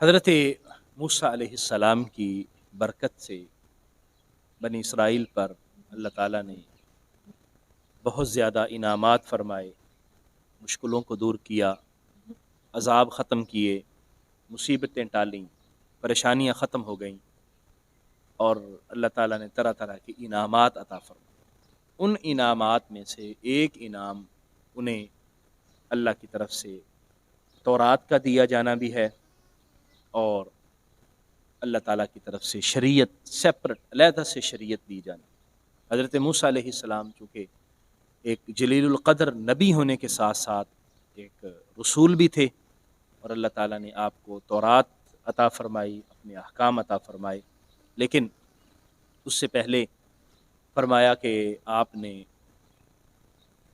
حضرت موسیٰ علیہ السلام کی برکت سے بنی اسرائیل پر اللہ تعالیٰ نے بہت زیادہ انعامات فرمائے، مشکلوں کو دور کیا، عذاب ختم کیے، مصیبتیں ٹالیں، پریشانیاں ختم ہو گئیں، اور اللہ تعالیٰ نے طرح طرح کے انعامات عطا فرمائے۔ ان انعامات میں سے ایک انعام انہیں اللہ کی طرف سے تورات کا دیا جانا بھی ہے، اور اللہ تعالیٰ کی طرف سے شریعت سیپریٹ علیحدہ سے شریعت دی جانا۔ حضرت موسیٰ علیہ السلام چونکہ ایک جلیل القدر نبی ہونے کے ساتھ ساتھ ایک رسول بھی تھے، اور اللہ تعالیٰ نے آپ کو تورات عطا فرمائی، اپنے احکام عطا فرمائے، لیکن اس سے پہلے فرمایا کہ آپ نے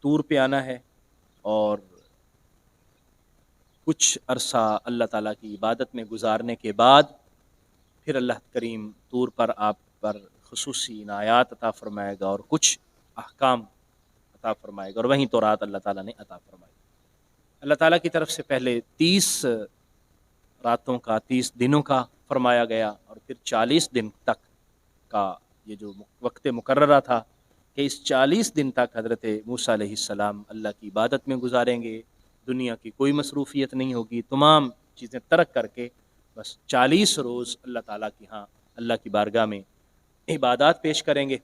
طور پہ آنا ہے، اور کچھ عرصہ اللہ تعالیٰ کی عبادت میں گزارنے کے بعد پھر اللہ کریم طور پر آپ پر خصوصی عنایات عطا فرمائے گا اور کچھ احکام عطا فرمائے گا، اور وہیں تورات اللہ تعالیٰ نے عطا فرمائی۔ اللہ تعالیٰ کی طرف سے پہلے 30 راتوں کا 30 دنوں کا فرمایا گیا، اور پھر 40 دن تک کا یہ جو وقت مقررہ تھا کہ اس 40 دن تک حضرت موسیٰ علیہ السلام اللہ کی عبادت میں گزاریں گے، دنیا کی کوئی مصروفیت نہیں ہوگی، تمام چیزیں ترک کر کے بس 40 روز اللہ تعالیٰ کی اللہ کی بارگاہ میں عبادات پیش کریں گے،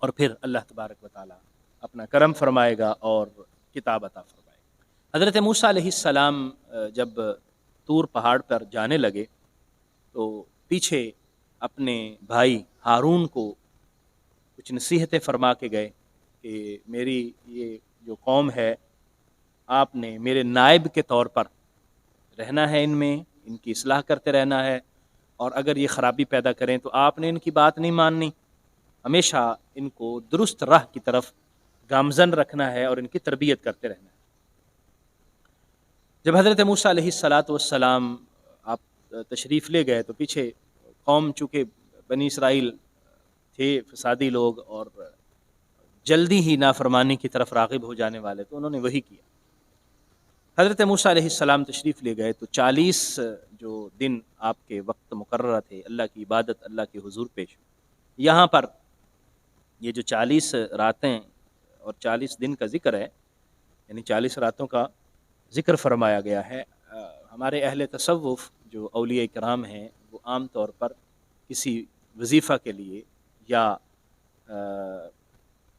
اور پھر اللہ تبارک و تعالیٰ اپنا کرم فرمائے گا اور کتاب عطا فرمائے گا۔ حضرت موسیٰ علیہ السلام جب طور پہاڑ پر جانے لگے تو پیچھے اپنے بھائی ہارون کو کچھ نصیحتیں فرما کے گئے کہ میری یہ جو قوم ہے، آپ نے میرے نائب کے طور پر رہنا ہے، ان میں ان کی اصلاح کرتے رہنا ہے، اور اگر یہ خرابی پیدا کریں تو آپ نے ان کی بات نہیں ماننی، ہمیشہ ان کو درست راہ کی طرف گامزن رکھنا ہے اور ان کی تربیت کرتے رہنا ہے۔ جب حضرت موسیٰ علیہ السلام آپ تشریف لے گئے تو پیچھے قوم، چونکہ بنی اسرائیل تھے فسادی لوگ اور جلدی ہی نافرمانی کی طرف راغب ہو جانے والے، تو انہوں نے وہی کیا۔ حضرت موسیٰ علیہ السلام تشریف لے گئے تو 40 جو دن آپ کے وقت مقررہ تھے اللہ کی عبادت، اللہ کے حضور پیش، یہاں پر یہ جو 40 راتیں اور 40 دن کا ذکر ہے، یعنی 40 راتوں کا ذکر فرمایا گیا ہے۔ ہمارے اہل تصوف جو اولیاء کرام ہیں وہ عام طور پر کسی وظیفہ کے لیے یا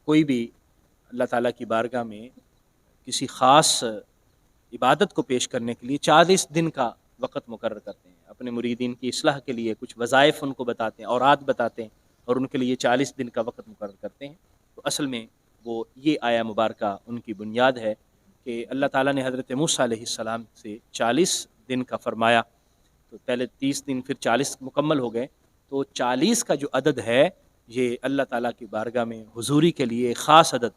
کوئی بھی اللہ تعالیٰ کی بارگاہ میں کسی خاص عبادت کو پیش کرنے کے لیے 40 دن کا وقت مقرر کرتے ہیں، اپنے مریدین کی اصلاح کے لیے کچھ وظائف ان کو بتاتے ہیں، اوراد بتاتے ہیں، اور ان کے لیے 40 دن کا وقت مقرر کرتے ہیں۔ تو اصل میں وہ یہ آیہ مبارکہ ان کی بنیاد ہے کہ اللہ تعالیٰ نے حضرت موسیٰ علیہ السلام سے 40 دن کا فرمایا، تو پہلے 30 دن پھر 40 مکمل ہو گئے، تو 40 کا جو عدد ہے یہ اللہ تعالیٰ کی بارگاہ میں حضوری کے لیے ایک خاص عدد،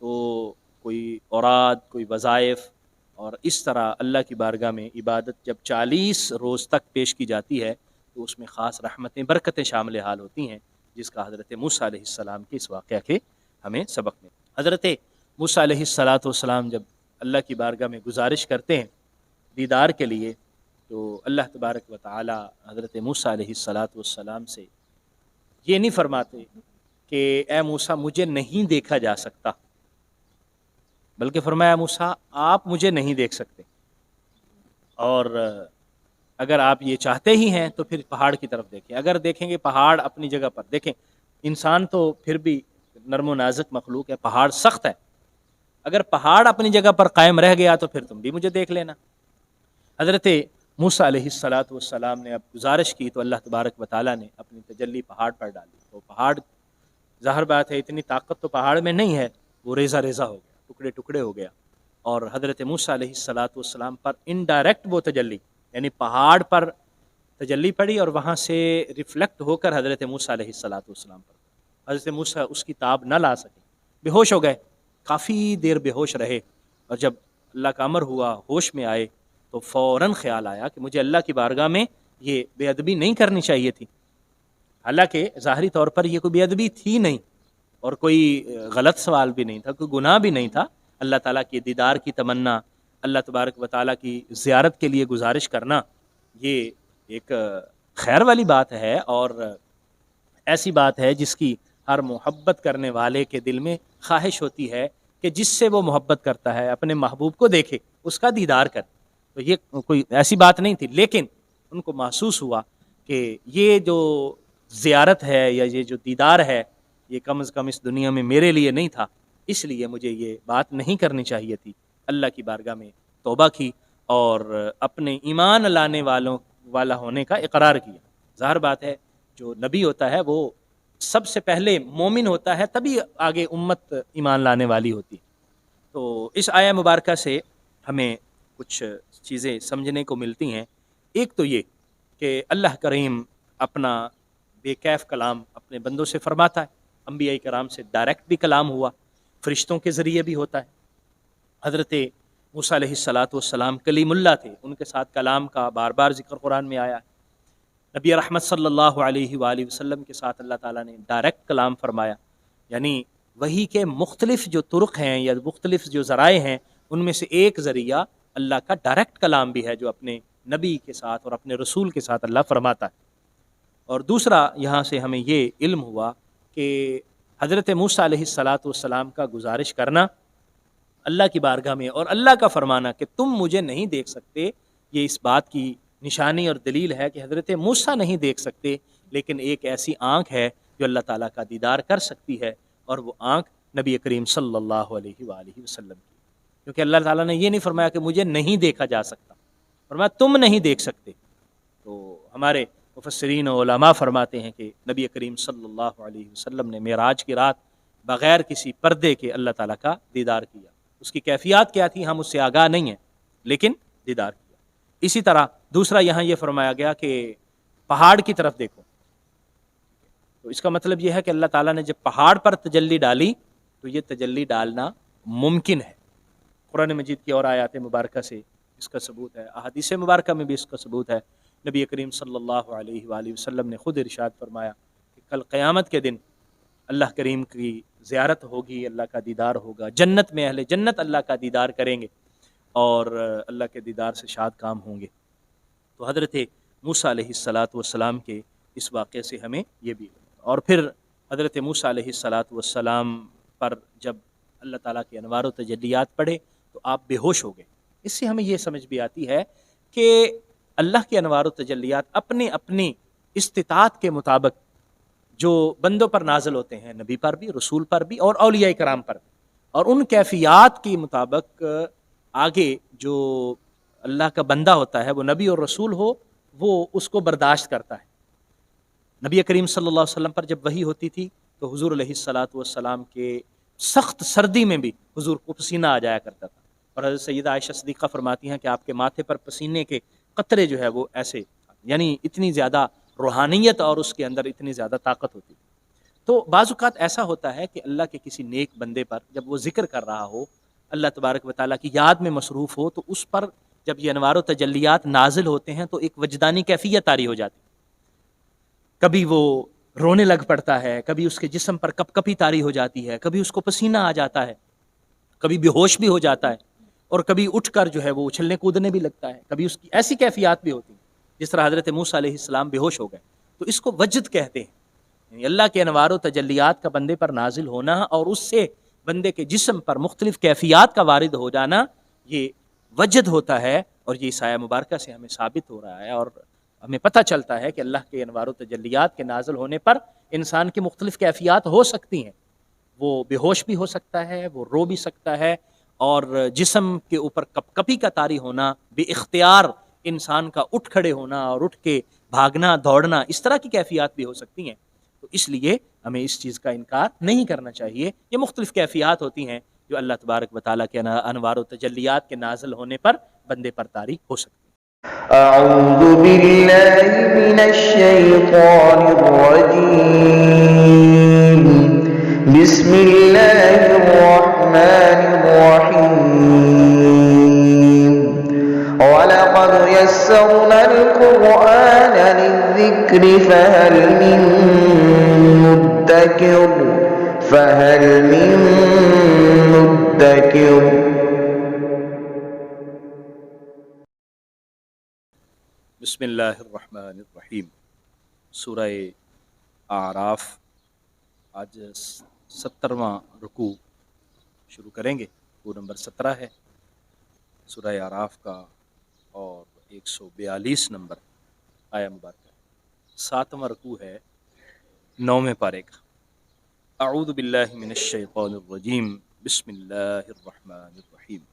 تو کوئی اوراد، کوئی وظائف، اور اس طرح اللہ کی بارگاہ میں عبادت جب 40 روز تک پیش کی جاتی ہے تو اس میں خاص رحمتیں، برکتیں شامل حال ہوتی ہیں، جس کا حضرت موسیٰ علیہ السلام کے اس واقعہ کے ہمیں سبق میں۔ حضرت موسیٰ علیہ السلام جب اللہ کی بارگاہ میں گزارش کرتے ہیں دیدار کے لیے، تو اللہ تبارک و تعالی حضرت موسیٰ علیہ السلام سے یہ نہیں فرماتے کہ اے موسیٰ مجھے نہیں دیکھا جا سکتا، بلکہ فرمایا موسیٰ آپ مجھے نہیں دیکھ سکتے، اور اگر آپ یہ چاہتے ہی ہیں تو پھر پہاڑ کی طرف دیکھیں، اگر دیکھیں گے پہاڑ اپنی جگہ پر، دیکھیں انسان تو پھر بھی نرم و نازک مخلوق ہے، پہاڑ سخت ہے، اگر پہاڑ اپنی جگہ پر قائم رہ گیا تو پھر تم بھی مجھے دیکھ لینا۔ حضرت موسیٰ علیہ السلام نے اب گزارش کی تو اللہ تبارک و تعالیٰ نے اپنی تجلی پہاڑ پر ڈالی، تو پہاڑ ظاہر بات ہے اتنی طاقت تو پہاڑ میں نہیں ہے، وہ ریزہ ریزہ ہو گیا، ٹکڑے ٹکڑے ہو گیا، اور حضرت موسیٰ علیہ السلام پر انڈائریکٹ وہ تجلی، یعنی پہاڑ پر تجلی پڑی اور وہاں سے ریفلیکٹ ہو کر حضرت موسیٰ علیہ السلام پر، حضرت موسیٰ اس کی تاب نہ لا سکے، بے ہوش ہو گئے، کافی دیر بے ہوش رہے، اور جب اللہ کا امر ہوا ہوش میں آئے تو فوراً خیال آیا کہ مجھے اللہ کی بارگاہ میں یہ بے ادبی نہیں کرنی چاہیے تھی، حالانکہ ظاہری طور پر یہ کوئی بے ادبی تھی نہیں، اور کوئی غلط سوال بھی نہیں تھا، کوئی گناہ بھی نہیں تھا، اللہ تعالیٰ کی دیدار کی تمنا، اللہ تبارک و تعالیٰ کی زیارت کے لیے گزارش کرنا، یہ ایک خیر والی بات ہے، اور ایسی بات ہے جس کی ہر محبت کرنے والے کے دل میں خواہش ہوتی ہے کہ جس سے وہ محبت کرتا ہے اپنے محبوب کو دیکھے، اس کا دیدار کرے۔ تو یہ کوئی ایسی بات نہیں تھی، لیکن ان کو محسوس ہوا کہ یہ جو زیارت ہے یا یہ جو دیدار ہے، یہ کم از کم اس دنیا میں میرے لیے نہیں تھا، اس لیے مجھے یہ بات نہیں کرنی چاہیے تھی۔ اللہ کی بارگاہ میں توبہ کی اور اپنے ایمان لانے والا ہونے کا اقرار کیا۔ ظاہر بات ہے، جو نبی ہوتا ہے وہ سب سے پہلے مومن ہوتا ہے، تبھی آگے امت ایمان لانے والی ہوتی ہے۔ تو اس آیہ مبارکہ سے ہمیں کچھ چیزیں سمجھنے کو ملتی ہیں۔ ایک تو یہ کہ اللہ کریم اپنا بے کیف کلام اپنے بندوں سے فرماتا ہے، انبیاء کرام سے ڈائریکٹ بھی کلام ہوا، فرشتوں کے ذریعے بھی ہوتا ہے۔ حضرت موسیٰ علیہ السلام کلیم اللہ تھے، ان کے ساتھ کلام کا بار بار ذکر قرآن میں آیا ہے۔ نبی رحمت صلی اللہ علیہ وآلہ وسلم کے ساتھ اللہ تعالیٰ نے ڈائریکٹ کلام فرمایا، یعنی وحی کے مختلف جو طرق ہیں یا مختلف جو ذرائع ہیں، ان میں سے ایک ذریعہ اللہ کا ڈائریکٹ کلام بھی ہے جو اپنے نبی کے ساتھ اور اپنے رسول کے ساتھ اللہ فرماتا ہے۔ اور دوسرا یہاں سے ہمیں یہ علم ہوا کہ حضرت موسیٰ علیہ السلام کا گزارش کرنا اللہ کی بارگاہ میں اور اللہ کا فرمانا کہ تم مجھے نہیں دیکھ سکتے، یہ اس بات کی نشانی اور دلیل ہے کہ حضرت موسیٰ نہیں دیکھ سکتے، لیکن ایک ایسی آنکھ ہے جو اللہ تعالیٰ کا دیدار کر سکتی ہے، اور وہ آنکھ نبی کریم صلی اللہ علیہ وآلہ وسلم کی، کیونکہ اللہ تعالیٰ نے یہ نہیں فرمایا کہ مجھے نہیں دیکھا جا سکتا، فرمایا تم نہیں دیکھ سکتے۔ تو ہمارے مفسرین و علماء فرماتے ہیں کہ نبی کریم صلی اللہ علیہ وسلم نے معراج کی رات بغیر کسی پردے کے اللہ تعالیٰ کا دیدار کیا۔ اس کی کیفیات کیا تھی ہم اس سے آگاہ نہیں ہیں، لیکن دیدار کیا۔ اسی طرح دوسرا یہاں یہ فرمایا گیا کہ پہاڑ کی طرف دیکھو، تو اس کا مطلب یہ ہے کہ اللہ تعالیٰ نے جب پہاڑ پر تجلی ڈالی تو یہ تجلی ڈالنا ممکن ہے۔ قرآن مجید کی اور آیات مبارکہ سے اس کا ثبوت ہے، احادیث مبارکہ میں بھی اس کا ثبوت ہے۔ نبی کریم صلی اللہ علیہ وآلہ وسلم نے خود ارشاد فرمایا کہ کل قیامت کے دن اللہ کریم کی زیارت ہوگی، اللہ کا دیدار ہوگا، جنت میں اہل جنت اللہ کا دیدار کریں گے اور اللہ کے دیدار سے شاد کام ہوں گے۔ تو حضرت موسیٰ علیہ السلام کے اس واقعے سے ہمیں یہ بھی، اور پھر حضرت موسیٰ علیہ السلام پر جب اللہ تعالیٰ کے انوار و تجلیات پڑھے تو آپ بے ہوش ہو گئے۔ اس سے ہمیں یہ سمجھ بھی آتی ہے کہ اللہ کے انوار و تجلیات اپنے اپنی استطاعت کے مطابق جو بندوں پر نازل ہوتے ہیں، نبی پر بھی، رسول پر بھی اور اولیاء کرام پر بھی، اور ان کیفیات کے مطابق آگے جو اللہ کا بندہ ہوتا ہے، وہ نبی اور رسول ہو، وہ اس کو برداشت کرتا ہے۔ نبی کریم صلی اللہ علیہ وسلم پر جب وحی ہوتی تھی تو حضور علیہ السلام کے سخت سردی میں بھی حضور کو پسینہ آ جایا کرتا تھا، اور حضرت سیدہ عائشہ صدیقہ فرماتی ہیں کہ آپ کے ماتھے پر پسینے کے قطرے جو ہے وہ ایسے، یعنی اتنی زیادہ روحانیت اور اس کے اندر اتنی زیادہ طاقت ہوتی ہے۔ تو بعض اوقات ایسا ہوتا ہے کہ اللہ کے کسی نیک بندے پر جب وہ ذکر کر رہا ہو، اللہ تبارک و تعالیٰ کی یاد میں مصروف ہو، تو اس پر جب یہ انوار و تجلیات نازل ہوتے ہیں تو ایک وجدانی کیفیت طاری ہو جاتی ہے۔ کبھی وہ رونے لگ پڑتا ہے، کبھی اس کے جسم پر کپ کپی طاری ہو جاتی ہے، کبھی اس کو پسینہ آ جاتا ہے، کبھی بے ہوش بھی ہو جاتا ہے، اور کبھی اٹھ کر جو ہے وہ اچھلنے کودنے بھی لگتا ہے، کبھی اس کی ایسی کیفیات بھی ہوتی ہیں جس طرح حضرت موسیٰ علیہ السلام بے ہوش ہو گئے۔ تو اس کو وجد کہتے ہیں، یعنی اللہ کے انوار و تجلیات کا بندے پر نازل ہونا اور اس سے بندے کے جسم پر مختلف کیفیات کا وارد ہو جانا، یہ وجد ہوتا ہے، اور یہ آیہ مبارکہ سے ہمیں ثابت ہو رہا ہے، اور ہمیں پتہ چلتا ہے کہ اللہ کے انوار و تجلیات کے نازل ہونے پر انسان کی مختلف کیفیات ہو سکتی ہیں۔ وہ بے ہوش بھی ہو سکتا ہے، وہ رو بھی سکتا ہے، اور جسم کے اوپر کپ کپی کا طاری ہونا، بے اختیار انسان کا اٹھ کھڑے ہونا اور اٹھ کے بھاگنا دوڑنا، اس طرح کی کیفیات بھی ہو سکتی ہیں۔ تو اس لیے ہمیں اس چیز کا انکار نہیں کرنا چاہیے۔ یہ مختلف کیفیات ہوتی ہیں جو اللہ تبارک و تعالیٰ کے انوار و تجلیات کے نازل ہونے پر بندے پر طاری ہو سکتی ہیں۔ اعوذ باللہ من الشیطان الرجیم، بسم اللہ الرحمن الرحیم، وَلَقَدْ يَسَّرْنَا الْقُرْآنَ لِلذِّكْرِ فَهَلْ مِن مُدَّكِرٍ بسم اللہ الرحمن الرحیم۔ سورہ اعراف، آج 70واں رکوع شروع کریں گے۔ رکوع نمبر 17 ہے سورہ اعراف کا، اور 142 نمبر آیہ مبارکہ ہے۔ 7واں رکوع ہے 9ویں پارے کا۔ اعوذ باللہ من الشیطان الرجیم، بسم اللہ الرحمن الرحیم۔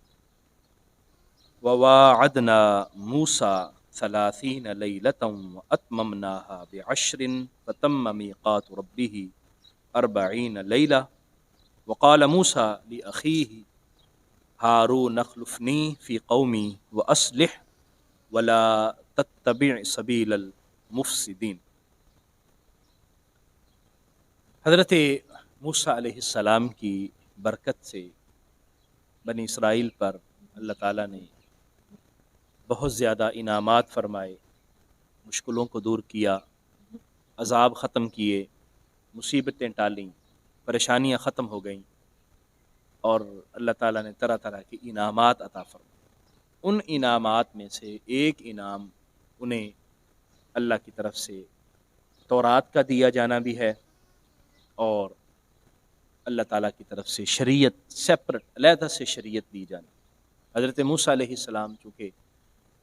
وواعدنا موسیٰ 30 لیلة واتممناها ب10 فتم میقات ربہ 40 لیلہ وقال موسیٰ لأخیہ ہارون اخلفنی فی قومی واصلح ولا تتبع سبیل المفسدین۔ حضرت موسیٰ علیہ السلام کی برکت سے بنی اسرائیل پر اللہ تعالیٰ نے بہت زیادہ انعامات فرمائے، مشکلوں کو دور کیا، عذاب ختم کیے، مصیبتیں ٹالیں، پریشانیاں ختم ہو گئیں، اور اللہ تعالیٰ نے طرح طرح کے انعامات عطا فرمائے۔ ان انعامات میں سے ایک انعام انہیں اللہ کی طرف سے تورات کا دیا جانا بھی ہے، اور اللہ تعالیٰ کی طرف سے شریعت سیپریٹ علیحدہ سے شریعت دی جانا۔ حضرت موسیٰ علیہ السلام چونکہ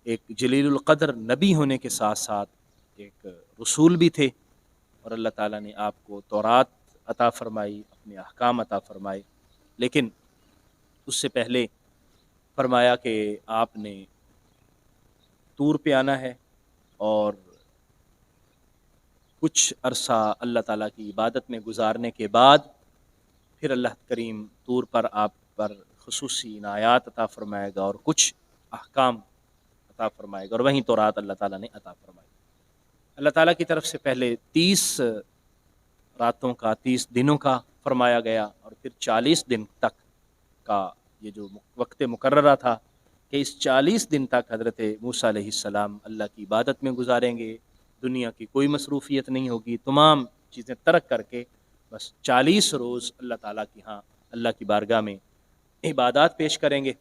ایک جلیل القدر نبی ہونے کے ساتھ ساتھ ایک رسول بھی تھے، اور اللہ تعالیٰ نے آپ کو تورات عطا فرمائی، اپنے احکام عطا فرمائے، لیکن اس سے پہلے فرمایا کہ آپ نے طور پہ آنا ہے، اور کچھ عرصہ اللہ تعالیٰ کی عبادت میں گزارنے کے بعد پھر اللہ کریم طور پر آپ پر خصوصی عنایات عطا فرمائے گا اور کچھ احکام عطا فرمائے گا، اور وہیں تورات اللہ تعالیٰ نے عطا فرمائی۔ اللہ تعالیٰ کی طرف سے پہلے 30 راتوں کا، 30 دنوں کا فرمایا گیا، اور پھر 40 دن تک کا یہ جو وقت مقررہ تھا کہ اس 40 دن تک حضرت موسیٰ علیہ السلام اللہ کی عبادت میں گزاریں گے، دنیا کی کوئی مصروفیت نہیں ہوگی، تمام چیزیں ترک کر کے بس 40 روز اللہ تعالیٰ کی اللہ کی بارگاہ میں عبادات پیش کریں گے،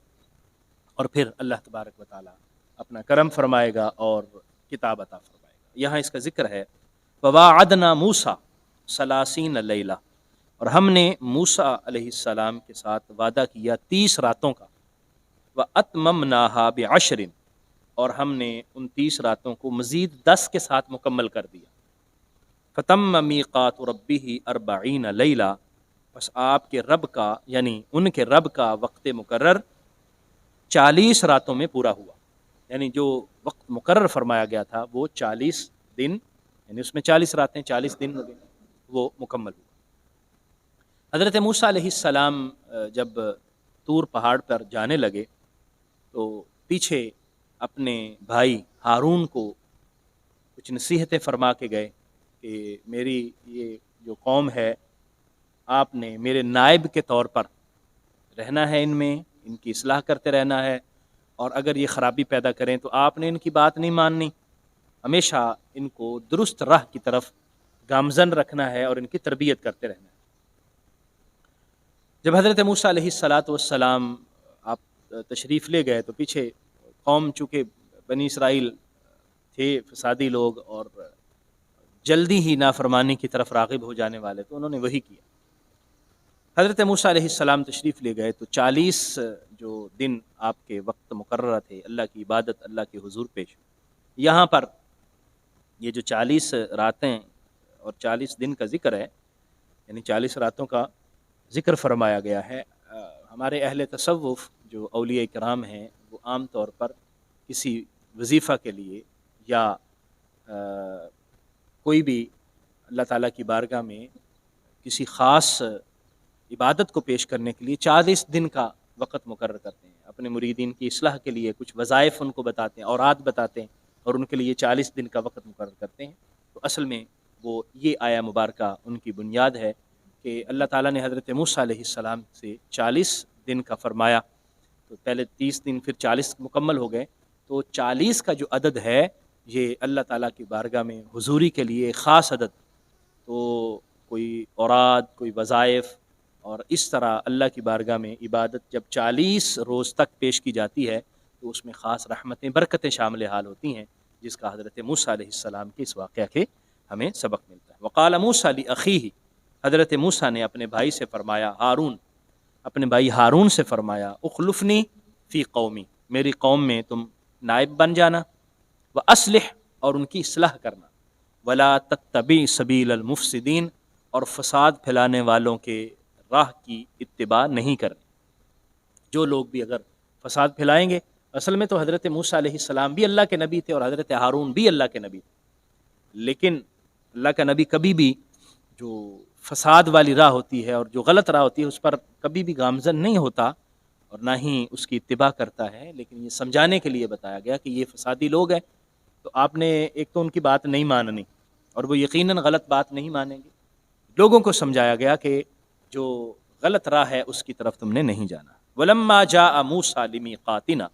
اور پھر اللہ تبارک و تعالیٰ اپنا کرم فرمائے گا اور کتاب عطا فرمائے گا۔ یہاں اس کا ذکر ہے وواعدنا موسیٰ 30 لیلہ، اور ہم نے موسیٰ علیہ السلام کے ساتھ وعدہ کیا 30 راتوں کا، واتممناها ب10، اور ہم نے ان 30 راتوں کو مزید 10 کے ساتھ مکمل کر دیا۔ فتم میقات ربہ 40 لیلہ، بس آپ کے رب کا یعنی ان کے رب کا وقت مقرر 40 راتوں میں پورا ہوا، یعنی جو وقت مقرر فرمایا گیا تھا وہ 40 دن، یعنی اس میں 40 راتیں 40 دن ہو گئے، وہ مکمل ہوا۔ حضرت موسیٰ علیہ السلام جب طور پہاڑ پر جانے لگے تو پیچھے اپنے بھائی ہارون کو کچھ نصیحتیں فرما کے گئے کہ میری یہ جو قوم ہے، آپ نے میرے نائب کے طور پر رہنا ہے، ان میں ان کی اصلاح کرتے رہنا ہے، اور اگر یہ خرابی پیدا کریں تو آپ نے ان کی بات نہیں ماننی، ہمیشہ ان کو درست راہ کی طرف گامزن رکھنا ہے اور ان کی تربیت کرتے رہنا ہے۔ جب حضرت موسیٰ علیہ السلام آپ تشریف لے گئے تو پیچھے قوم، چونکہ بنی اسرائیل تھے فسادی لوگ اور جلدی ہی نافرمانی کی طرف راغب ہو جانے والے، تو انہوں نے وہی کیا۔ حضرت موسیٰ علیہ السلام تشریف لے گئے تو 40 جو دن آپ کے وقت مقررہ تھے اللہ کی عبادت، اللہ کے حضور پیش ہوئی۔ یہاں پر یہ جو 40 راتیں اور 40 دن کا ذکر ہے، یعنی 40 راتوں کا ذکر فرمایا گیا ہے، ہمارے اہل تصوف جو اولیاء کرام ہیں وہ عام طور پر کسی وظیفہ کے لیے یا کوئی بھی اللہ تعالیٰ کی بارگاہ میں کسی خاص عبادت کو پیش کرنے کے لیے 40 دن کا وقت مقرر کرتے ہیں، اپنے مریدین کی اصلاح کے لیے کچھ وظائف ان کو بتاتے ہیں، اوراد بتاتے ہیں، اور ان کے لیے 40 دن کا وقت مقرر کرتے ہیں۔ تو اصل میں وہ یہ آیہ مبارکہ ان کی بنیاد ہے کہ اللہ تعالیٰ نے حضرت موسیٰ علیہ السلام سے 40 دن کا فرمایا، تو پہلے 30 دن پھر 40 مکمل ہو گئے، تو 40 کا جو عدد ہے یہ اللہ تعالیٰ کی بارگاہ میں حضوری کے لیے خاص عدد، تو کوئی اوراد، کوئی وظائف، اور اس طرح اللہ کی بارگاہ میں عبادت جب 40 روز تک پیش کی جاتی ہے تو اس میں خاص رحمتیں، برکتیں شامل حال ہوتی ہیں، جس کا حضرت موسیٰ علیہ السلام کے اس واقعہ کے ہمیں سبق ملتا ہے۔ وقال موسیٰ لأخیہ، حضرت موسیٰ نے اپنے بھائی سے فرمایا، ہارون، اپنے بھائی ہارون سے فرمایا، اخلفنی فی قومی، میری قوم میں تم نائب بن جانا، واصلح، اور ان کی اصلاح کرنا، ولا تتبع سبیل المفسدین، اور فساد پھیلانے والوں کے راہ کی اتباع نہیں کرنی۔ جو لوگ بھی اگر فساد پھیلائیں گے، اصل میں تو حضرت موسیٰ علیہ السلام بھی اللہ کے نبی تھے اور حضرت ہارون بھی اللہ کے نبی تھے، لیکن اللہ کا نبی کبھی بھی جو فساد والی راہ ہوتی ہے اور جو غلط راہ ہوتی ہے اس پر کبھی بھی گامزن نہیں ہوتا اور نہ ہی اس کی اتباع کرتا ہے، لیکن یہ سمجھانے کے لیے بتایا گیا کہ یہ فسادی لوگ ہیں، تو آپ نے ایک تو ان کی بات نہیں ماننی، اور وہ یقیناً غلط بات نہیں مانیں گے۔ لوگوں کو سمجھایا گیا کہ جو غلط راہ ہے اس کی طرف تم نے نہیں جانا۔ وَلَمَّا جَاءَ مُوسَىٰ لِمِيقَاتِنَا،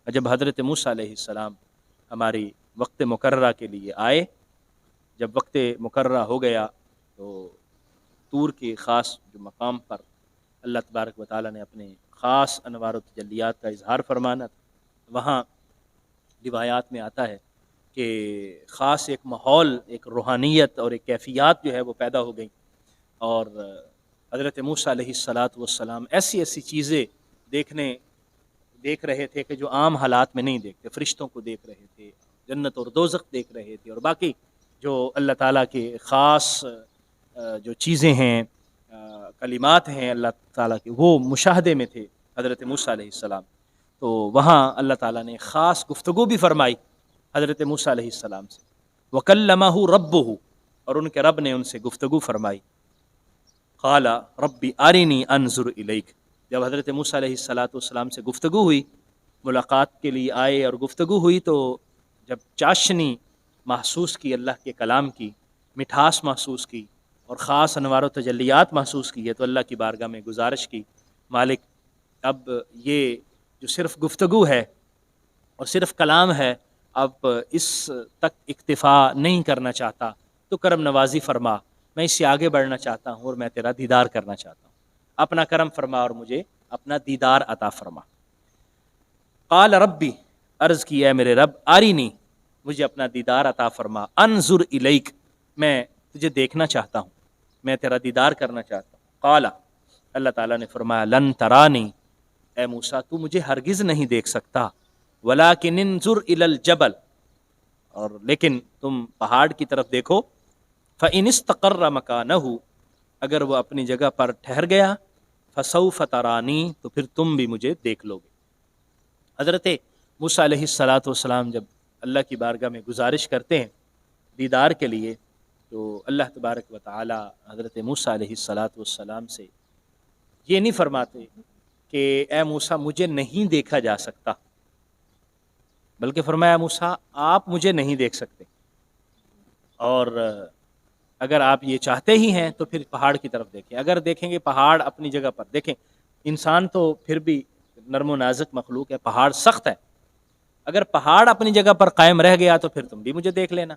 جب حضرت موسیٰ علیہ السلام ہماری وقت مقررہ کے لیے آئے، جب وقت مقررہ ہو گیا تو طور کے خاص جو مقام پر اللہ تبارک و تعالیٰ نے اپنے خاص انوار و تجلیات کا اظہار فرمانا تھا، وہاں روایات میں آتا ہے کہ خاص ایک ماحول، ایک روحانیت اور ایک کیفیات جو ہے وہ پیدا ہو گئی، اور حضرت موسیٰ علیہ السلام ایسی ایسی چیزیں دیکھ رہے تھے کہ جو عام حالات میں نہیں دیکھتے، فرشتوں کو دیکھ رہے تھے، جنت اور دوزخ دیکھ رہے تھے، اور باقی جو اللہ تعالیٰ کے خاص جو چیزیں ہیں، کلمات ہیں اللہ تعالیٰ کے، وہ مشاہدے میں تھے حضرت موسیٰ علیہ السلام۔ تو وہاں اللہ تعالیٰ نے خاص گفتگو بھی فرمائی حضرت موسیٰ علیہ السلام سے، وَكَلَّمَهُ رَبُّهُ، اور ان کے رب نے ان سے گفتگو فرمائی، قال ربی ارنی انظر الیک، جب حضرت موسیٰ علیہ السلام سے گفتگو ہوئی، ملاقات کے لیے آئے اور گفتگو ہوئی، تو جب چاشنی محسوس کی اللہ کے کلام کی، مٹھاس محسوس کی اور خاص انوار و تجلیات محسوس کی ہے، تو اللہ کی بارگاہ میں گزارش کی، مالک اب یہ جو صرف گفتگو ہے اور صرف کلام ہے، اب اس تک اکتفا نہیں کرنا چاہتا، تو کرم نوازی فرما، میں اس سے آگے بڑھنا چاہتا ہوں اور میں تیرا دیدار کرنا چاہتا ہوں، اپنا کرم فرما اور مجھے اپنا دیدار عطا فرما۔ قال ربی، عرض کی اے میرے رب، آرینی، مجھے اپنا دیدار عطا فرما، انظر الیک، میں تجھے دیکھنا چاہتا ہوں، میں تیرا دیدار کرنا چاہتا ہوں۔ قال، اللہ تعالیٰ نے فرمایا، لن ترانی، اے موسیٰ تو مجھے ہرگز نہیں دیکھ سکتا، ولکن انظر الی الجبل، اور لیکن تم پہاڑ کی طرف دیکھو، فإن استقر مکانہ، اگر وہ اپنی جگہ پر ٹھہر گیا، فسوف ترانی، تو پھر تم بھی مجھے دیکھ لو گے۔ حضرت موسیٰ علیہ السلام جب اللہ کی بارگاہ میں گزارش کرتے ہیں دیدار کے لیے، تو اللہ تبارک و تعالی حضرت موسیٰ علیہ السلام سے یہ نہیں فرماتے کہ اے موسیٰ مجھے نہیں دیکھا جا سکتا، بلکہ فرمایا موسیٰ آپ مجھے نہیں دیکھ سکتے، اور اگر آپ یہ چاہتے ہی ہیں تو پھر پہاڑ کی طرف دیکھیں، اگر دیکھیں گے پہاڑ اپنی جگہ پر، دیکھیں انسان تو پھر بھی نرم و نازک مخلوق ہے، پہاڑ سخت ہے، اگر پہاڑ اپنی جگہ پر قائم رہ گیا تو پھر تم بھی مجھے دیکھ لینا۔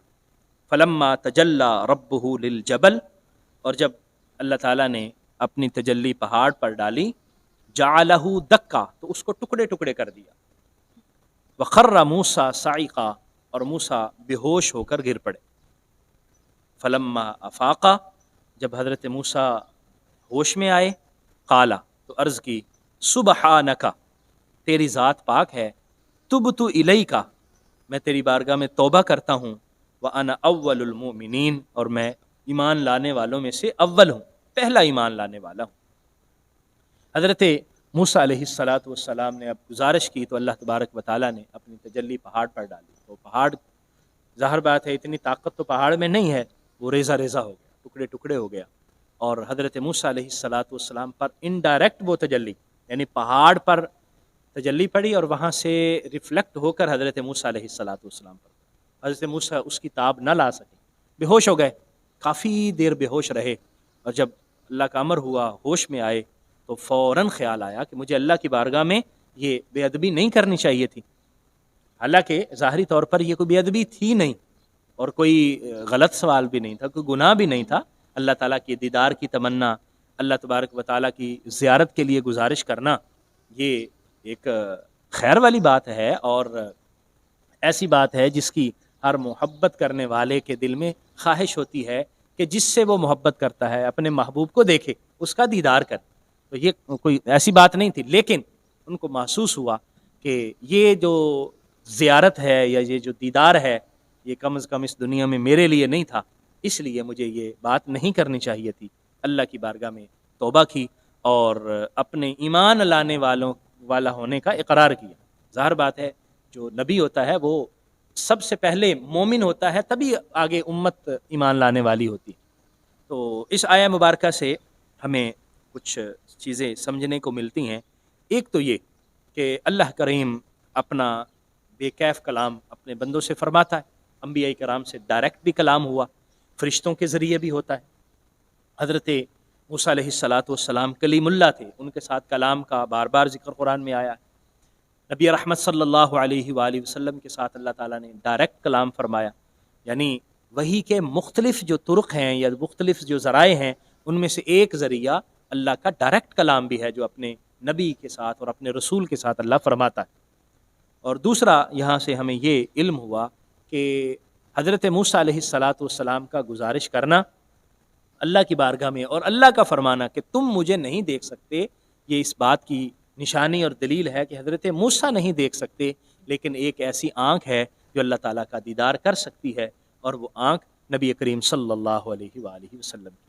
فلما تجلی ربہ للجبل، اور جب اللہ تعالیٰ نے اپنی تجلی پہاڑ پر ڈالی، جعلہ دکا، تو اس کو ٹکڑے ٹکڑے کر دیا، وخر موسیٰ صعقا، اور موسیٰ بے ہوش ہو کر گر پڑے۔ فلما افاقا، جب حضرت موسیٰ ہوش میں آئے، قالا، تو عرض کی، سبحانک، تیری ذات پاک ہے، تبت الیک، میں تیری بارگاہ میں توبہ کرتا ہوں، وانا اول المؤمنین، اور میں ایمان لانے والوں میں سے اول ہوں، پہلا ایمان لانے والا ہوں۔ حضرت موسیٰ علیہ السلام نے اب گزارش کی، تو اللہ تبارک و تعالیٰ نے اپنی تجلی پہاڑ پر ڈالی، تو پہاڑ ظاہر بات ہے اتنی طاقت تو پہاڑ میں نہیں ہے، وہ ریزہ ریزہ ہو گیا، ٹکڑے ٹکڑے ہو گیا، اور حضرت موسیٰ علیہ السلام پر انڈائریکٹ وہ تجلی، یعنی پہاڑ پر تجلی پڑی اور وہاں سے ریفلیکٹ ہو کر حضرت موسیٰ علیہ السلام پر، حضرت موسیٰ اس کی تاب نہ لا سکے، بے ہوش ہو گئے، کافی دیر بے ہوش رہے، اور جب اللہ کا امر ہوا ہوش میں آئے تو فوراً خیال آیا کہ مجھے اللہ کی بارگاہ میں یہ بے ادبی نہیں کرنی چاہیے تھی، حالانکہ ظاہری طور پر یہ کوئی بے ادبی تھی نہیں اور کوئی غلط سوال بھی نہیں تھا، کوئی گناہ بھی نہیں تھا، اللہ تعالیٰ کی دیدار کی تمنا، اللہ تبارک و تعالیٰ کی زیارت کے لیے گزارش کرنا، یہ ایک خیر والی بات ہے اور ایسی بات ہے جس کی ہر محبت کرنے والے کے دل میں خواہش ہوتی ہے کہ جس سے وہ محبت کرتا ہے اپنے محبوب کو دیکھے، اس کا دیدار کرے. تو یہ کوئی ایسی بات نہیں تھی، لیکن ان کو محسوس ہوا کہ یہ جو زیارت ہے یا یہ جو دیدار ہے یہ کم از کم اس دنیا میں میرے لیے نہیں تھا، اس لیے مجھے یہ بات نہیں کرنی چاہیے تھی. اللہ کی بارگاہ میں توبہ کی اور اپنے ایمان لانے والا ہونے کا اقرار کیا. ظاہر بات ہے جو نبی ہوتا ہے وہ سب سے پہلے مومن ہوتا ہے، تبھی آگے امت ایمان لانے والی ہوتی ہے. تو اس آیہ مبارکہ سے ہمیں کچھ چیزیں سمجھنے کو ملتی ہیں. ایک تو یہ کہ اللہ کریم اپنا بے کیف کلام اپنے بندوں سے فرماتا ہے. انبیاء کرام سے ڈائریکٹ بھی کلام ہوا، فرشتوں کے ذریعے بھی ہوتا ہے. حضرت موسیٰ علیہ السلام کلیم اللہ تھے، ان کے ساتھ کلام کا بار بار ذکر قرآن میں آیا ہے. نبی رحمت صلی اللہ علیہ وآلہ وسلم کے ساتھ اللہ تعالیٰ نے ڈائریکٹ کلام فرمایا. یعنی وحی کے مختلف جو طرق ہیں یا مختلف جو ذرائع ہیں ان میں سے ایک ذریعہ اللہ کا ڈائریکٹ کلام بھی ہے جو اپنے نبی کے ساتھ اور اپنے رسول کے ساتھ اللہ فرماتا ہے. اور دوسرا یہاں سے ہمیں یہ علم ہوا کہ حضرت موسیٰ علیہ السلام کا گزارش کرنا اللہ کی بارگاہ میں اور اللہ کا فرمانا کہ تم مجھے نہیں دیکھ سکتے، یہ اس بات کی نشانی اور دلیل ہے کہ حضرت موسیٰ نہیں دیکھ سکتے، لیکن ایک ایسی آنکھ ہے جو اللہ تعالیٰ کا دیدار کر سکتی ہے، اور وہ آنکھ نبی کریم صلی اللہ علیہ وآلہ وسلم کی.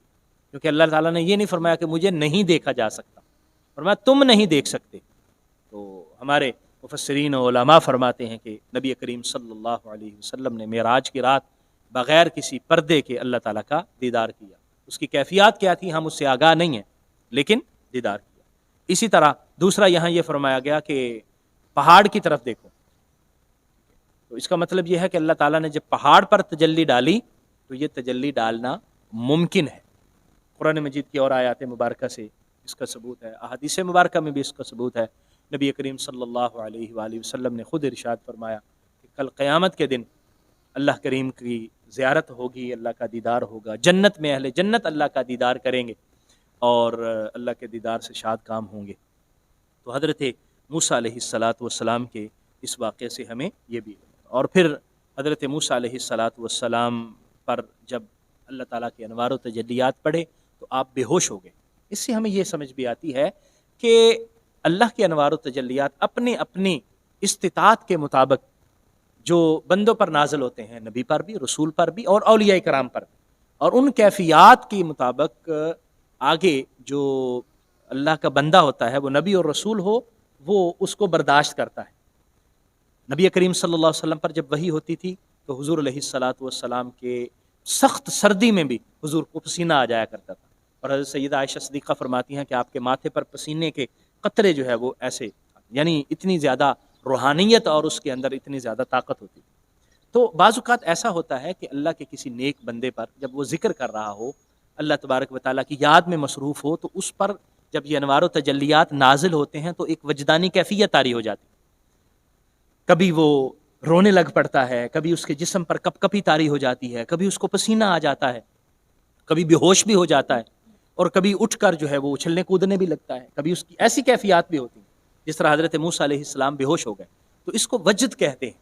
کیونکہ اللہ تعالیٰ نے یہ نہیں فرمایا کہ مجھے نہیں دیکھا جا سکتا، فرمایا تم نہیں دیکھ سکتے. تو ہمارے مفسرین و علماء فرماتے ہیں کہ نبی کریم صلی اللہ علیہ وسلم نے معراج کی رات بغیر کسی پردے کے اللہ تعالیٰ کا دیدار کیا. اس کی کیفیات کیا تھی ہم اس سے آگاہ نہیں ہیں، لیکن دیدار کیا. اسی طرح دوسرا یہاں یہ فرمایا گیا کہ پہاڑ کی طرف دیکھو. تو اس کا مطلب یہ ہے کہ اللہ تعالیٰ نے جب پہاڑ پر تجلی ڈالی تو یہ تجلی ڈالنا ممکن ہے. قرآن مجید کی اور آیات مبارکہ سے اس کا ثبوت ہے، احادیث مبارکہ میں بھی اس کا ثبوت ہے. نبی کریم صلی اللہ علیہ وآلہ وسلم نے خود ارشاد فرمایا کہ کل قیامت کے دن اللہ کریم کی زیارت ہوگی، اللہ کا دیدار ہوگا، جنت میں اہل جنت اللہ کا دیدار کریں گے اور اللہ کے دیدار سے شاد کام ہوں گے. تو حضرت موسیٰ علیہ السلام کے اس واقعے سے ہمیں یہ بھی. اور پھر حضرت موسیٰ علیہ السلام پر جب اللہ تعالیٰ کے انوار و تجلیات پڑھے تو آپ بے ہوش ہو گئے. اس سے ہمیں یہ سمجھ بھی آتی ہے کہ اللہ کے انوار و تجلیات اپنے اپنی استطاعت کے مطابق جو بندوں پر نازل ہوتے ہیں، نبی پر بھی، رسول پر بھی اور اولیاء کرام پر بھی، اور ان کیفیات کے مطابق آگے جو اللہ کا بندہ ہوتا ہے وہ نبی اور رسول ہو وہ اس کو برداشت کرتا ہے. نبی کریم صلی اللہ علیہ وسلم پر جب وحی ہوتی تھی تو حضور علیہ السلام کے سخت سردی میں بھی حضور کو پسینہ آ جایا کرتا تھا. اور حضرت سیدہ عائشہ صدیقہ فرماتی ہیں کہ آپ کے ماتھے پر پسینے کے قطرے جو ہے وہ ایسے، یعنی اتنی زیادہ روحانیت اور اس کے اندر اتنی زیادہ طاقت ہوتی. تو بعض اوقات ایسا ہوتا ہے کہ اللہ کے کسی نیک بندے پر جب وہ ذکر کر رہا ہو، اللہ تبارک و تعالیٰ کی یاد میں مصروف ہو، تو اس پر جب یہ انوار و تجلیات نازل ہوتے ہیں تو ایک وجدانی کیفیت طاری ہو جاتی. کبھی وہ رونے لگ پڑتا ہے، کبھی اس کے جسم پر کپ کپی طاری ہو جاتی ہے، کبھی اس کو پسینہ آ جاتا ہے، کبھی بے ہوش بھی ہو جاتا ہے، اور کبھی اٹھ کر جو ہے وہ اچھلنے کودنے بھی لگتا ہے. کبھی اس کی ایسی کیفیات بھی ہوتی ہیں جس طرح حضرت موسیٰ علیہ السلام بے ہوش ہو گئے. تو اس کو وجد کہتے ہیں،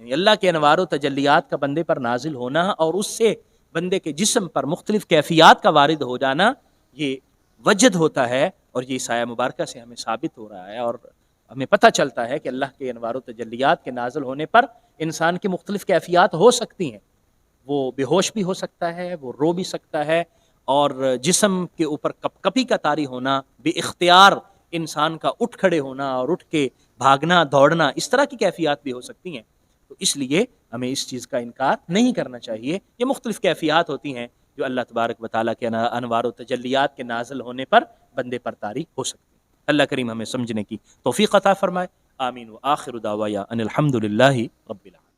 یعنی اللہ کے انوار و تجلیات کا بندے پر نازل ہونا اور اس سے بندے کے جسم پر مختلف کیفیات کا وارد ہو جانا، یہ وجد ہوتا ہے. اور یہ سایہ مبارکہ سے ہمیں ثابت ہو رہا ہے اور ہمیں پتہ چلتا ہے کہ اللہ کے انوار و تجلیات کے نازل ہونے پر انسان کی مختلف کیفیات ہو سکتی ہیں. وہ بے ہوش بھی ہو سکتا ہے، وہ رو بھی سکتا ہے، اور جسم کے اوپر کپ کپی کا طاری ہونا، بے اختیار انسان کا اٹھ کھڑے ہونا اور اٹھ کے بھاگنا دوڑنا، اس طرح کی کیفیات بھی ہو سکتی ہیں. تو اس لیے ہمیں اس چیز کا انکار نہیں کرنا چاہیے. یہ مختلف کیفیات ہوتی ہیں جو اللہ تبارک و تعالیٰ کے انوار و تجلیات کے نازل ہونے پر بندے پر طاری ہو سکتی ہیں. اللہ کریم ہمیں سمجھنے کی توفیق عطا فرمائے. آمین. و آخر دعوایا ان الحمد للہ رب العالمین.